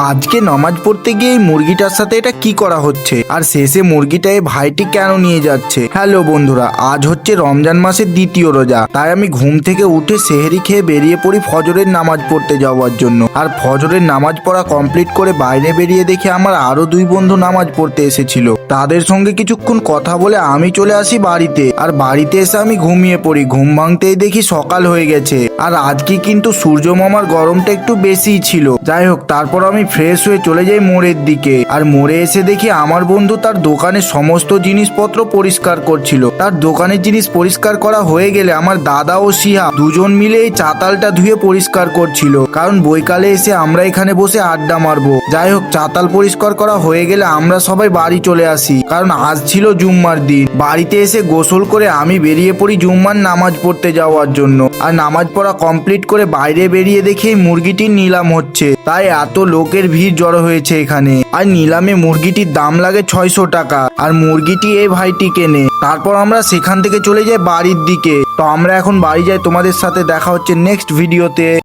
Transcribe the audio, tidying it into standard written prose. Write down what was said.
আজকে নামাজ পড়তে গিয়ে এই মুরগিটার সাথে এটা কি করা হচ্ছে, আর শেষে মুরগিটা এই ভাইটি কেন নিয়ে যাচ্ছে। হ্যালো বন্ধুরা, আজ হচ্ছে রমজান মাসের দ্বিতীয় রোজা, তাই আমি ঘুম থেকে উঠে সেহরি খেয়ে বেরিয়ে পড়ি ফজরের নামাজ পড়তে যাওয়ার জন্য। আর ফজরের নামাজ পড়া কমপ্লিট করে বাইরে বেরিয়ে দেখি আমার আরো দুই বন্ধু নামাজ পড়তে এসেছিল। তাদের সঙ্গে কিছুক্ষণ কথা বলে আমি চলে আসি বাড়িতে, আর বাড়িতে এসে আমি ঘুমিয়ে পড়ি। ঘুম ভাঙতেই দেখি সকাল হয়ে গেছে, আর আজকে কিন্তু সূর্য মামার গরমটা একটু বেশিই ছিল। যাই হোক, তারপর আমি ফ্রেশ হয়ে চলে যাই মোড়ের দিকে, আর মোড়ে এসে দেখি আমার বন্ধু তার দোকানের সমস্ত জিনিসপত্র পরিষ্কার করছিল। তার দোকানের জিনিস পরিষ্কার করা হয়ে গেলে আমার দাদা ও সিহা দুজন মিলে এই চাতালটা ধুয়ে পরিষ্কার করছিল, কারণ বৈকালে এসে আমরা এখানে বসে আড্ডা মারবো। যাই হোক, চাতাল পরিষ্কার করা হয়ে গেলে আমরা সবাই বাড়ি চলে আসি, কারণ আজ ছিল জুম্মার দিন। বাড়িতে এসে গোসল করে আমি বেরিয়ে পড়ি জুম্মার নামাজ পড়তে যাওয়ার জন্য। আর নামাজ পড়া কমপ্লিট করে বাইরে বেরিয়ে দেখি এই মুরগিটির নিলাম হচ্ছে, তাই এত লোকের ভিড় জড়ো হয়েছে এখানে। আর নিলামে মুরগিটির দাম লাগে 600 টাকা, আর মুরগিটি এই ভাইটি কেনে। তারপর আমরা সেখান থেকে চলে যাই বাড়ির দিকে। তো আমরা এখন বাড়ি যাই, তোমাদের সাথে দেখা হচ্ছে নেক্সট ভিডিওতে।